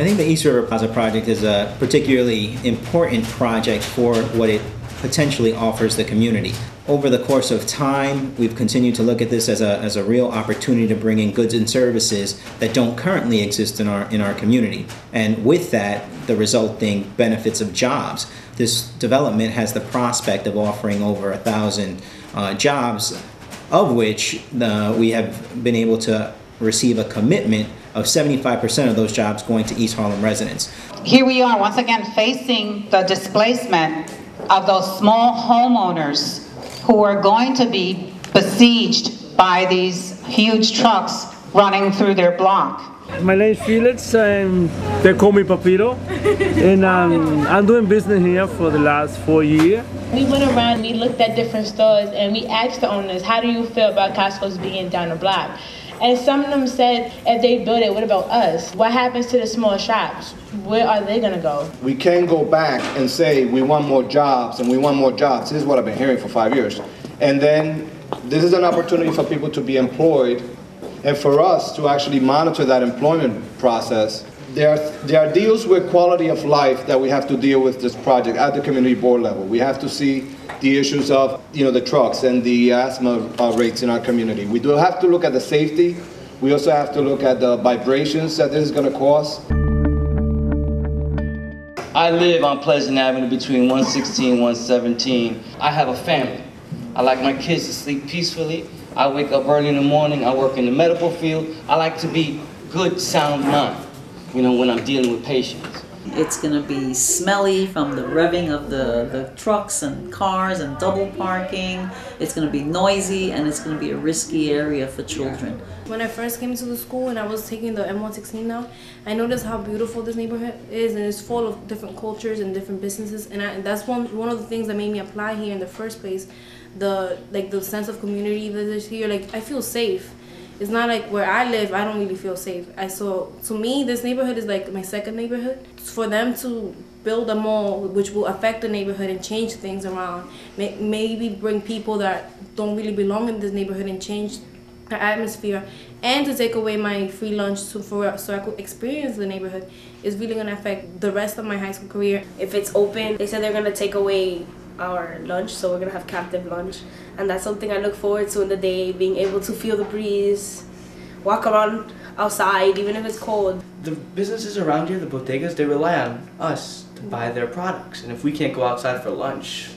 I think the East River Plaza project is a particularly important project for what it potentially offers the community. Over the course of time, we've continued to look at this as a real opportunity to bring in goods and services that don't currently exist in our community. And with that, the resulting benefits of jobs. This development has the prospect of offering over 1,000 jobs, of which we have been able to receive a commitment of 75% of those jobs going to East-Harlem residents. Here we are once again facing the displacement of those small homeowners who are going to be besieged by these huge trucks running through their block. My name is Felix, and they call me Papiro, and I'm doing business here for the last 4 years. We went around, we looked at different stores, and we asked the owners, how do you feel about Costco's being down the block? And some of them said, if they build it, what about us? What happens to the small shops? Where are they gonna go? We can go back and say we want more jobs and we want more jobs. This is what I've been hearing for 5 years. And then this is an opportunity for people to be employed and for us to actually monitor that employment process. There are deals with quality of life that we have to deal with this project at the community board level. We have to see the issues of the trucks and the asthma rates in our community. We do have to look at the safety. We also have to look at the vibrations that this is going to cause. I live on Pleasant Avenue between 116 and 117. I have a family. I like my kids to sleep peacefully. I wake up early in the morning. I work in the medical field. I like to be good, sound mind, when I'm dealing with patients. It's going to be smelly from the revving of the trucks and cars and double parking. It's going to be noisy, and it's going to be a risky area for children. When I first came to the school and I was taking the M116 now, I noticed how beautiful this neighborhood is, and it's full of different cultures and different businesses, and that's one of the things that made me apply here in the first place. The sense of community that is here. I feel safe. It's not like where I live, I don't really feel safe. So to me, this neighborhood is like my second neighborhood. For them to build a mall which will affect the neighborhood and change things around, maybe bring people that don't really belong in this neighborhood and change the atmosphere, and to take away my free lunch so I could experience the neighborhood, is really going to affect the rest of my high school career. If it's open, they said they're going to take away our lunch, so we're gonna have captive lunch, and that's something I look forward to in the day, being able to feel the breeze, walk around outside even if it's cold. The businesses around here, the bodegas, they rely on us to buy their products, and if we can't go outside for lunch,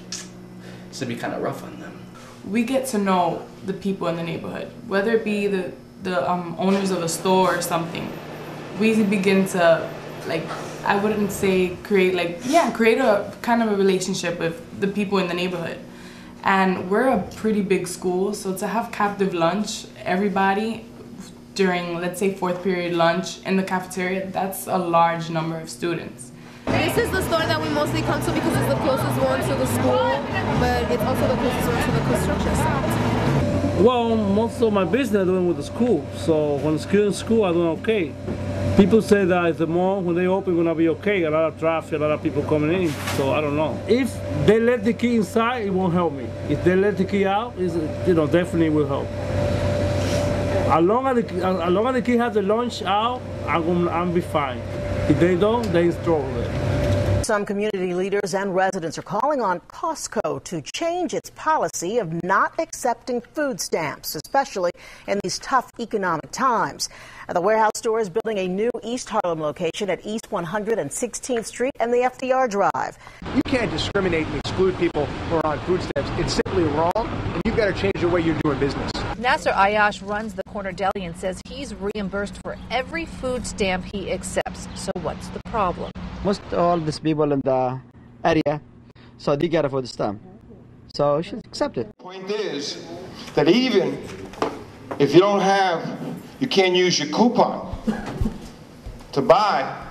it's gonna be kind of rough on them. We get to know the people in the neighborhood, whether it be the owners of a store or something. We begin to, I wouldn't say create a kind of a relationship with the people in the neighborhood. And we're a pretty big school, so to have captive lunch, everybody during, let's say, 4th period lunch in the cafeteria, that's a large number of students. This is the store that we mostly come to because it's the closest one to the school, but it's also the closest one to the construction site. Well, most of my business I'm doing with the school, so when it's in school, I'm doing okay. People say that if the mall, when they open, gonna be okay. A lot of traffic, a lot of people coming in, so I don't know. If they let the key inside, it won't help me. If they let the key out, definitely will help. As long as the kid has the lunch out, I'll be fine. If they don't, they struggle with it. Some community leaders and residents are calling on Costco to change its policy of not accepting food stamps, especially in these tough economic times. The warehouse store is building a new East-Harlem location at East 116th Street and the FDR Drive. You can't discriminate and exclude people who are on food stamps. It's simply wrong, and you've got to change the way you're doing business. Nasser Ayash runs the corner deli and says he's reimbursed for every food stamp he accepts. So what's the problem? Most all these people in the area, so they get a food stamp. So you should accept it. The point is that even if you can't use your coupon to buy,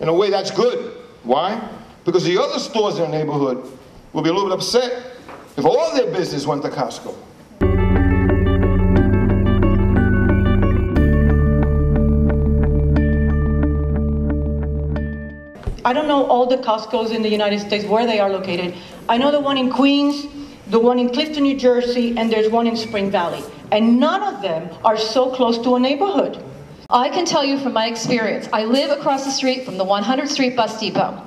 in a way that's good. Why? Because the other stores in the neighborhood will be a little bit upset if all their business went to Costco. I don't know all the Costco's in the United States, where they are located. I know the one in Queens, the one in Clifton, New Jersey, and there's one in Spring Valley. And none of them are so close to a neighborhood. I can tell you from my experience, I live across the street from the 100th Street bus depot.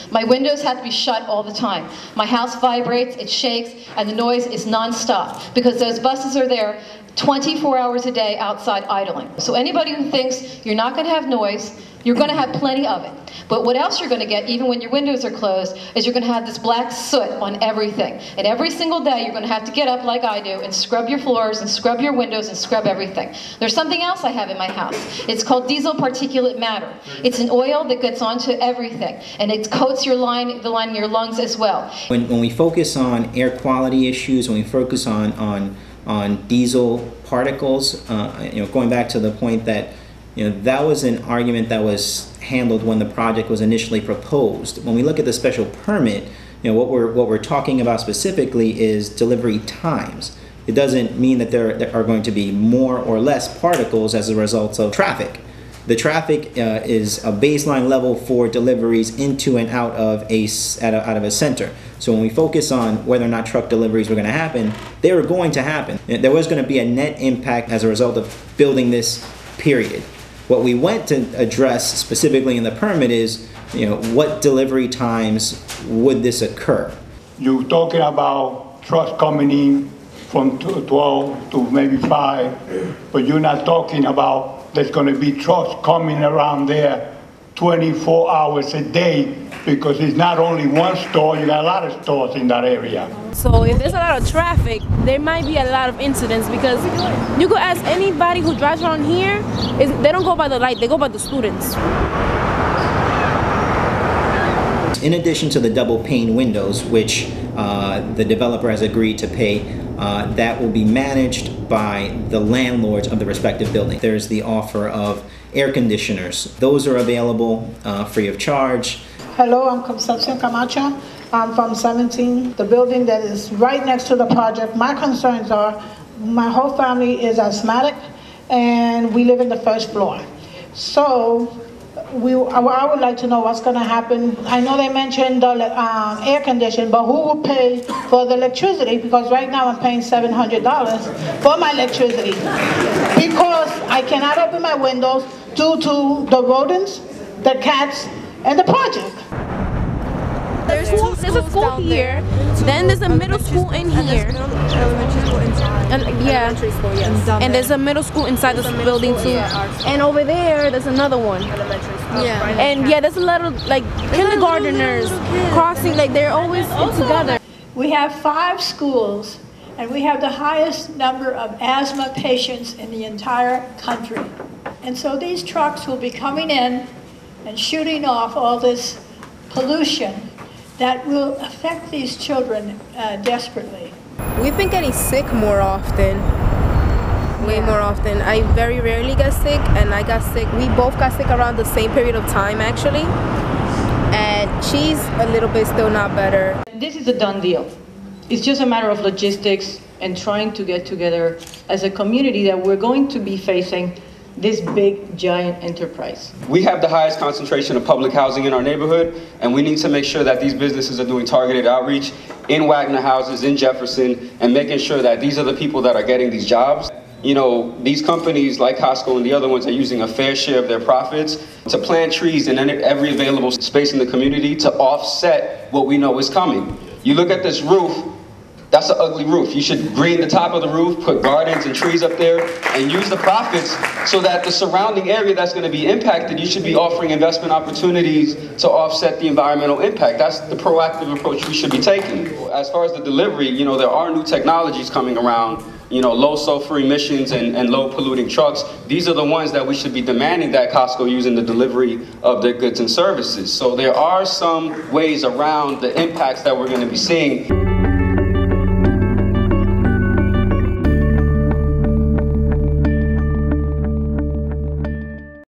My windows have to be shut all the time. My house vibrates, it shakes, and the noise is non-stop because those buses are there 24 hours a day outside idling. So anybody who thinks you're not going to have noise, you're going to have plenty of it. But what else you're going to get, even when your windows are closed, is you're going to have this black soot on everything. And every single day you're going to have to get up like I do and scrub your floors and scrub your windows and scrub everything. There's something else I have in my house. It's called diesel particulate matter. It's an oil that gets onto everything, and it coats the line in your lungs as well. When we focus on air quality issues, when we focus on diesel particles, going back to the point that that was an argument that was handled when the project was initially proposed. When we look at the special permit, what we're talking about specifically is delivery times. It doesn't mean that there are going to be more or less particles as a result of traffic. The traffic is a baseline level for deliveries into and out of a center. So when we focus on whether or not truck deliveries were going to happen, they were going to happen. There was going to be a net impact as a result of building this, period. What we went to address specifically in the permit is, what delivery times would this occur? You're talking about trucks coming in from 12 to maybe 5, but you're not talking about there's going to be trucks coming around there 24 hours a day, because it's not only one store, you got a lot of stores in that area. So if there's a lot of traffic, there might be a lot of incidents, because you could ask anybody who drives around here, they don't go by the light, they go by the students. In addition to the double pane windows, which the developer has agreed to pay, that will be managed by the landlords of the respective building. There's the offer of air conditioners. Those are available free of charge. Hello, I'm Concepcion Camacho. I'm from 17, the building that is right next to the project. My concerns are, my whole family is asthmatic and we live in the first floor. So I would like to know what's going to happen. I know they mentioned the air conditioning, but who will pay for the electricity? Because right now I'm paying $700 for my electricity because I cannot open my windows due to the rodents, the cats, and the project. There's a school here, then there's a middle school in here. Elementary school inside. Elementary school, yes. And there's a middle school inside this building too. And over there, there's another one. Elementary school. Yeah. And there's a lot of kindergartners crossing, they're always together. We have 5 schools, and we have the highest number of asthma patients in the entire country. And so these trucks will be coming in and shooting off all this pollution that will affect these children desperately. We've been getting sick more often, way more often. I very rarely get sick, and I got sick. We both got sick around the same period of time, actually. And she's a little bit still not better. This is a done deal. It's just a matter of logistics and trying to get together as a community that we're going to be facing this big, giant enterprise. We have the highest concentration of public housing in our neighborhood, and we need to make sure that these businesses are doing targeted outreach in Wagner houses, in Jefferson, and making sure that these are the people that are getting these jobs. These companies like Costco and the other ones are using a fair share of their profits to plant trees in every available space in the community to offset what we know is coming. You look at this roof, that's an ugly roof. You should green the top of the roof, put gardens and trees up there, and use the profits so that the surrounding area that's going to be impacted, you should be offering investment opportunities to offset the environmental impact. That's the proactive approach we should be taking. As far as the delivery, there are new technologies coming around, low sulfur emissions and low polluting trucks. These are the ones that we should be demanding that Costco use in the delivery of their goods and services. So there are some ways around the impacts that we're going to be seeing.